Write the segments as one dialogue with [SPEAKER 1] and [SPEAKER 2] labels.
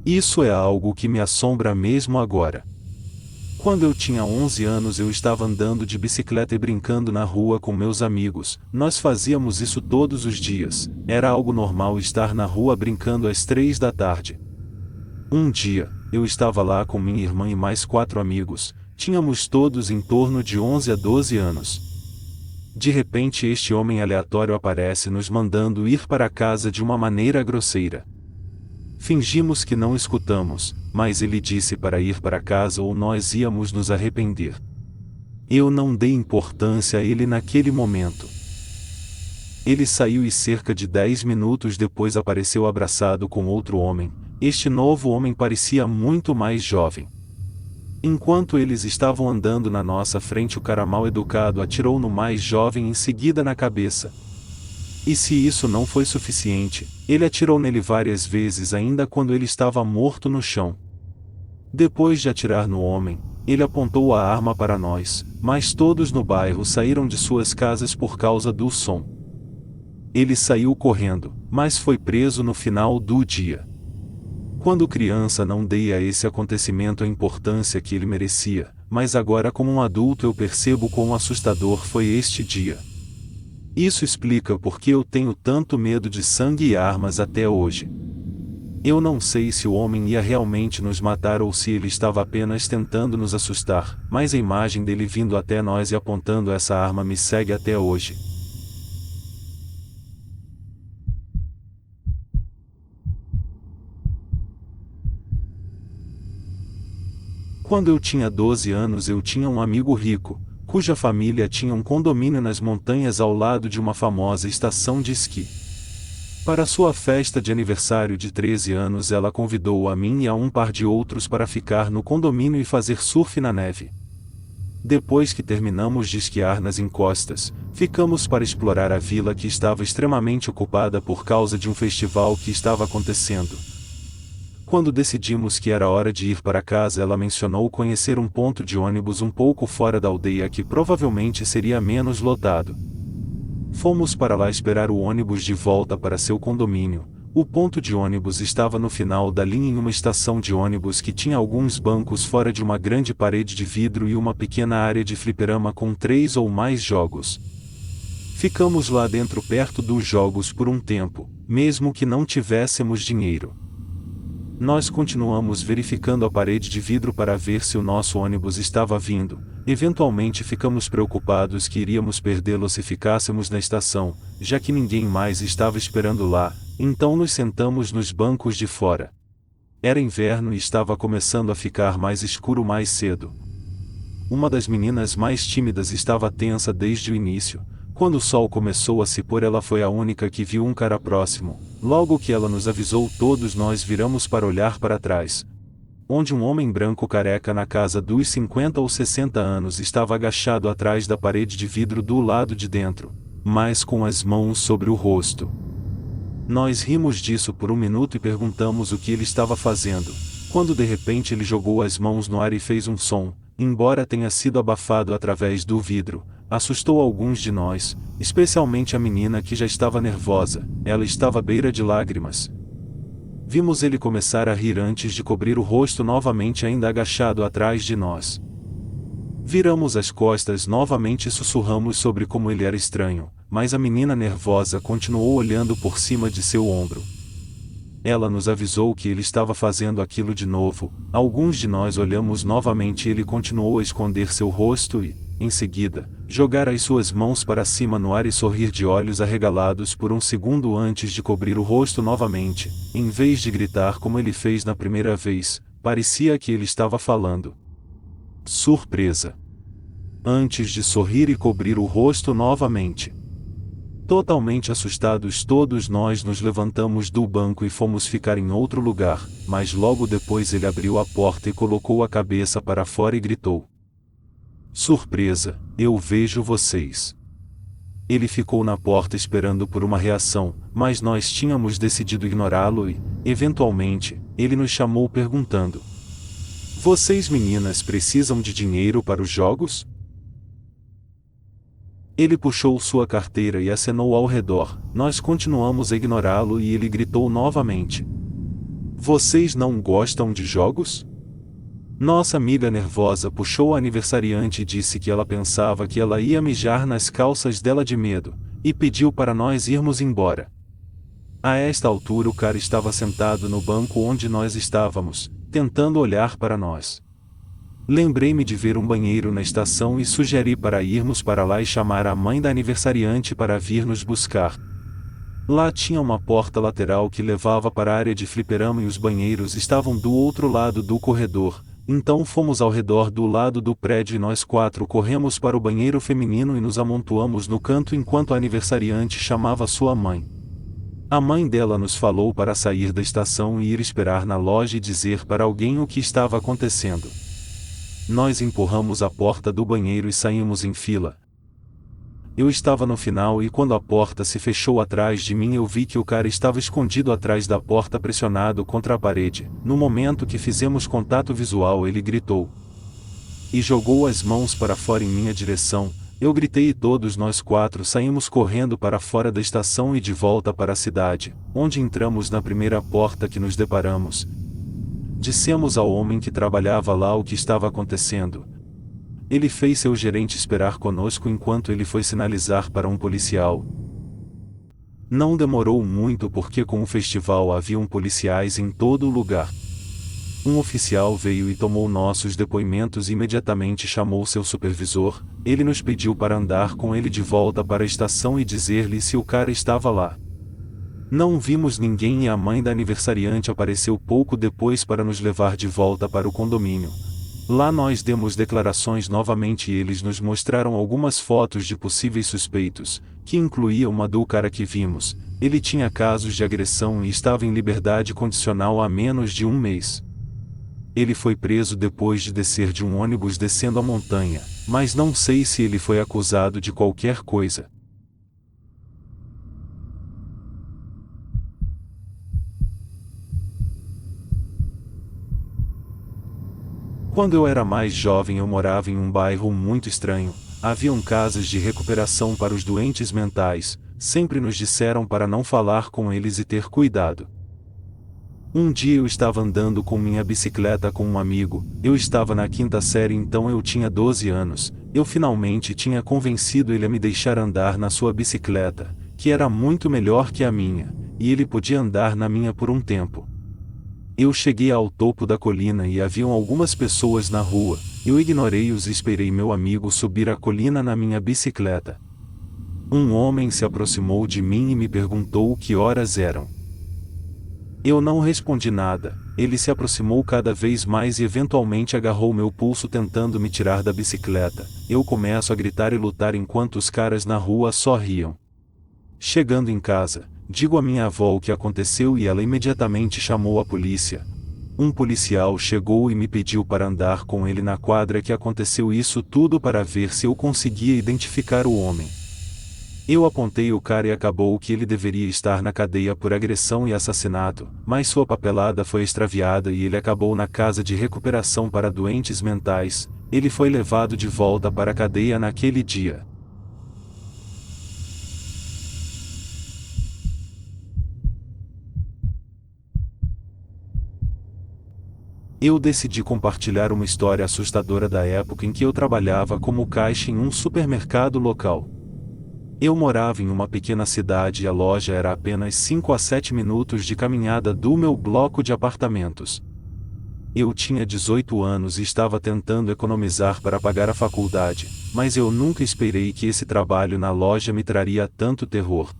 [SPEAKER 1] Isso é algo que me assombra mesmo agora. Quando eu tinha 11 anos eu estava andando de bicicleta e brincando na rua com meus amigos. Nós fazíamos isso todos os dias. Era algo normal estar na rua brincando às 3 da tarde. Um dia, eu estava lá com minha irmã e mais 4 amigos. Tínhamos todos em torno de 11 a 12 anos. De repente este homem aleatório aparece nos mandando ir para casa de uma maneira grosseira. Fingimos que não escutamos, mas ele disse para ir para casa ou nós íamos nos arrepender. Eu não dei importância a ele naquele momento. Ele saiu e cerca de 10 minutos depois apareceu abraçado com outro homem. Este novo homem parecia muito mais jovem. Enquanto eles estavam andando na nossa frente, o cara mal educado atirou no mais jovem em seguida na cabeça. E se isso não foi suficiente, ele atirou nele várias vezes ainda quando ele estava morto no chão. Depois de atirar no homem, ele apontou a arma para nós, mas todos no bairro saíram de suas casas por causa do som. Ele saiu correndo, mas foi preso no final do dia. Quando criança não dei a esse acontecimento a importância que ele merecia, mas agora como um adulto eu percebo quão assustador foi este dia. Isso explica por que eu tenho tanto medo de sangue e armas até hoje. Eu não sei se o homem ia realmente nos matar ou se ele estava apenas tentando nos assustar, mas a imagem dele vindo até nós e apontando essa arma me segue até hoje. Quando eu tinha 12 anos eu tinha um amigo rico, cuja família tinha um condomínio nas montanhas ao lado de uma famosa estação de esqui. Para sua festa de aniversário de 13 anos ela convidou a mim e a um par de outros para ficar no condomínio e fazer surf na neve. Depois que terminamos de esquiar nas encostas, ficamos para explorar a vila que estava extremamente ocupada por causa de um festival que estava acontecendo. Quando decidimos que era hora de ir para casa, ela mencionou conhecer um ponto de ônibus um pouco fora da aldeia que provavelmente seria menos lotado. Fomos para lá esperar o ônibus de volta para seu condomínio. O ponto de ônibus estava no final da linha em uma estação de ônibus que tinha alguns bancos fora de uma grande parede de vidro e uma pequena área de fliperama com 3 ou mais jogos. Ficamos lá dentro perto dos jogos por um tempo, mesmo que não tivéssemos dinheiro. Nós continuamos verificando a parede de vidro para ver se o nosso ônibus estava vindo. Eventualmente ficamos preocupados que iríamos perdê-lo se ficássemos na estação, já que ninguém mais estava esperando lá, então nos sentamos nos bancos de fora. Era inverno e estava começando a ficar mais escuro mais cedo. Uma das meninas mais tímidas estava tensa desde o início. Quando o sol começou a se pôr, ela foi a única que viu um cara próximo. Logo que ela nos avisou, todos nós viramos para olhar para trás, onde um homem branco careca na casa dos 50 ou 60 anos estava agachado atrás da parede de vidro do lado de dentro, mas com as mãos sobre o rosto. Nós rimos disso por um minuto e perguntamos o que ele estava fazendo, quando de repente ele jogou as mãos no ar e fez um som, embora tenha sido abafado através do vidro. Assustou alguns de nós, especialmente a menina que já estava nervosa, ela estava à beira de lágrimas. Vimos ele começar a rir antes de cobrir o rosto novamente, ainda agachado atrás de nós. Viramos as costas novamente e sussurramos sobre como ele era estranho, mas a menina nervosa continuou olhando por cima de seu ombro. Ela nos avisou que ele estava fazendo aquilo de novo. Alguns de nós olhamos novamente e ele continuou a esconder seu rosto e, em seguida, jogar as suas mãos para cima no ar e sorrir de olhos arregalados por um segundo antes de cobrir o rosto novamente. Em vez de gritar como ele fez na primeira vez, parecia que ele estava falando. Surpresa! Antes de sorrir e cobrir o rosto novamente. Totalmente assustados, todos nós nos levantamos do banco e fomos ficar em outro lugar, mas logo depois ele abriu a porta e colocou a cabeça para fora e gritou: "Surpresa, eu vejo vocês." Ele ficou na porta esperando por uma reação, mas nós tínhamos decidido ignorá-lo e, eventualmente, ele nos chamou perguntando: "Vocês meninas precisam de dinheiro para os jogos?" Ele puxou sua carteira e acenou ao redor. Nós continuamos a ignorá-lo e ele gritou novamente: Vocês não gostam de jogos? Nossa amiga nervosa puxou a aniversariante e disse que ela pensava que ela ia mijar nas calças dela de medo, e pediu para nós irmos embora. A esta altura o cara estava sentado no banco onde nós estávamos, tentando olhar para nós. Lembrei-me de ver um banheiro na estação e sugeri para irmos para lá e chamar a mãe da aniversariante para vir nos buscar. Lá tinha uma porta lateral que levava para a área de fliperama e os banheiros estavam do outro lado do corredor, então fomos ao redor do lado do prédio e nós quatro corremos para o banheiro feminino e nos amontoamos no canto enquanto a aniversariante chamava sua mãe. A mãe dela nos falou para sair da estação e ir esperar na loja e dizer para alguém o que estava acontecendo. Nós empurramos a porta do banheiro e saímos em fila. Eu estava no final e quando a porta se fechou atrás de mim eu vi que o cara estava escondido atrás da porta pressionado contra a parede. No momento que fizemos contato visual ele gritou e jogou as mãos para fora em minha direção. Eu gritei e todos nós quatro saímos correndo para fora da estação e de volta para a cidade, onde entramos na primeira porta que nos deparamos. Dissemos ao homem que trabalhava lá o que estava acontecendo. Ele fez seu gerente esperar conosco enquanto ele foi sinalizar para um policial. Não demorou muito porque com o festival haviam policiais em todo o lugar. Um oficial veio e tomou nossos depoimentos e imediatamente chamou seu supervisor. Ele nos pediu para andar com ele de volta para a estação e dizer-lhe se o cara estava lá. Não vimos ninguém e a mãe da aniversariante apareceu pouco depois para nos levar de volta para o condomínio. Lá nós demos declarações novamente e eles nos mostraram algumas fotos de possíveis suspeitos, que incluía uma do cara que vimos. Ele tinha casos de agressão e estava em liberdade condicional há menos de um mês. Ele foi preso depois de descer de um ônibus descendo a montanha, mas não sei se ele foi acusado de qualquer coisa. Quando eu era mais jovem eu morava em um bairro muito estranho. Haviam casas de recuperação para os doentes mentais, sempre nos disseram para não falar com eles e ter cuidado. Um dia eu estava andando com minha bicicleta com um amigo, eu estava na quinta série então eu tinha 12 anos, eu finalmente tinha convencido ele a me deixar andar na sua bicicleta, que era muito melhor que a minha, e ele podia andar na minha por um tempo. Eu cheguei ao topo da colina e haviam algumas pessoas na rua, eu ignorei-os e esperei meu amigo subir a colina na minha bicicleta. Um homem se aproximou de mim e me perguntou que horas eram. Eu não respondi nada, ele se aproximou cada vez mais e eventualmente agarrou meu pulso tentando me tirar da bicicleta. Eu começo a gritar e lutar enquanto os caras na rua só riam. Chegando em casa, digo à minha avó o que aconteceu e ela imediatamente chamou a polícia. Um policial chegou e me pediu para andar com ele na quadra que aconteceu isso tudo para ver se eu conseguia identificar o homem. Eu apontei o cara e acabou que ele deveria estar na cadeia por agressão e assassinato, mas sua papelada foi extraviada e ele acabou na casa de recuperação para doentes mentais. Ele foi levado de volta para a cadeia naquele dia. Eu decidi compartilhar uma história assustadora da época em que eu trabalhava como caixa em um supermercado local. Eu morava em uma pequena cidade e a loja era apenas 5 a 7 minutos de caminhada do meu bloco de apartamentos. Eu tinha 18 anos e estava tentando economizar para pagar a faculdade, mas eu nunca esperei que esse trabalho na loja me traria tanto terror.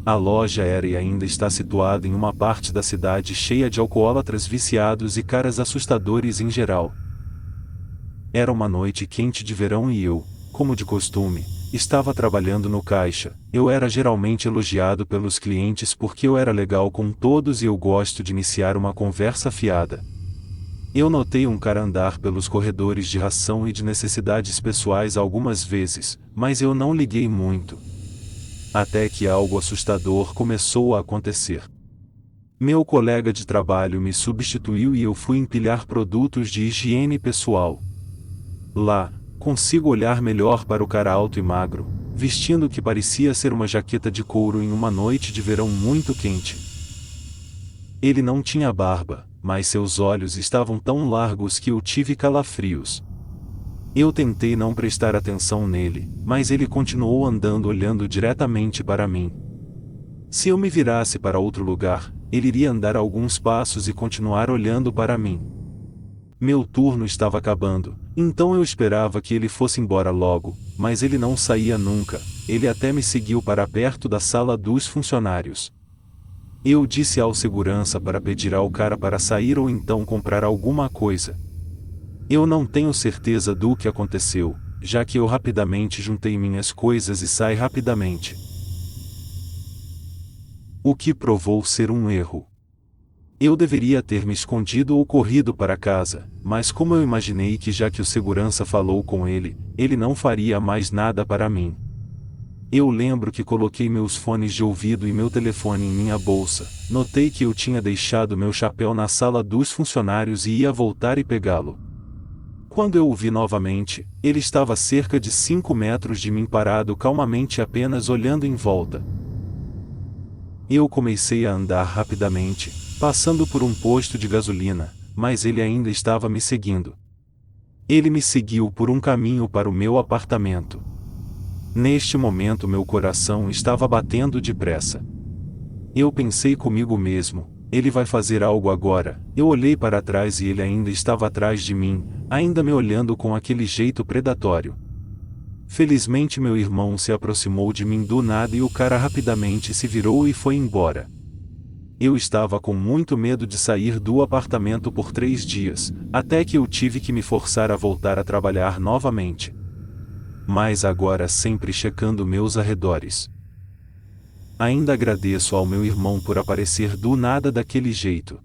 [SPEAKER 1] A loja era e ainda está situada em uma parte da cidade cheia de alcoólatras viciados e caras assustadores em geral. Era uma noite quente de verão e eu, como de costume, estava trabalhando no caixa. Eu era geralmente elogiado pelos clientes porque eu era legal com todos e eu gosto de iniciar uma conversa fiada. Eu notei um cara andar pelos corredores de ração e de necessidades pessoais algumas vezes, mas eu não liguei muito. Até que algo assustador começou a acontecer. Meu colega de trabalho me substituiu e eu fui empilhar produtos de higiene pessoal. Lá, consigo olhar melhor para o cara alto e magro, vestindo o que parecia ser uma jaqueta de couro em uma noite de verão muito quente. Ele não tinha barba, mas seus olhos estavam tão largos que eu tive calafrios. Eu tentei não prestar atenção nele, mas ele continuou andando olhando diretamente para mim. Se eu me virasse para outro lugar, ele iria andar alguns passos e continuar olhando para mim. Meu turno estava acabando, então eu esperava que ele fosse embora logo, mas ele não saía nunca. Ele até me seguiu para perto da sala dos funcionários. Eu disse ao segurança para pedir ao cara para sair ou então comprar alguma coisa. Eu não tenho certeza do que aconteceu, já que eu rapidamente juntei minhas coisas e saí rapidamente. O que provou ser um erro. Eu deveria ter me escondido ou corrido para casa, mas como eu imaginei que já que o segurança falou com ele, ele não faria mais nada para mim. Eu lembro que coloquei meus fones de ouvido e meu telefone em minha bolsa. Notei que eu tinha deixado meu chapéu na sala dos funcionários e ia voltar e pegá-lo. Quando eu o vi novamente, ele estava a cerca de 5 metros de mim parado calmamente apenas olhando em volta. Eu comecei a andar rapidamente, passando por um posto de gasolina, mas ele ainda estava me seguindo. Ele me seguiu por um caminho para o meu apartamento. Neste momento meu coração estava batendo depressa. Eu pensei comigo mesmo, ele vai fazer algo agora. Eu olhei para trás e ele ainda estava atrás de mim, ainda me olhando com aquele jeito predatório. Felizmente meu irmão se aproximou de mim do nada e o cara rapidamente se virou e foi embora. Eu estava com muito medo de sair do apartamento por 3 dias, até que eu tive que me forçar a voltar a trabalhar novamente. Mas agora sempre checando meus arredores. Ainda agradeço ao meu irmão por aparecer do nada daquele jeito.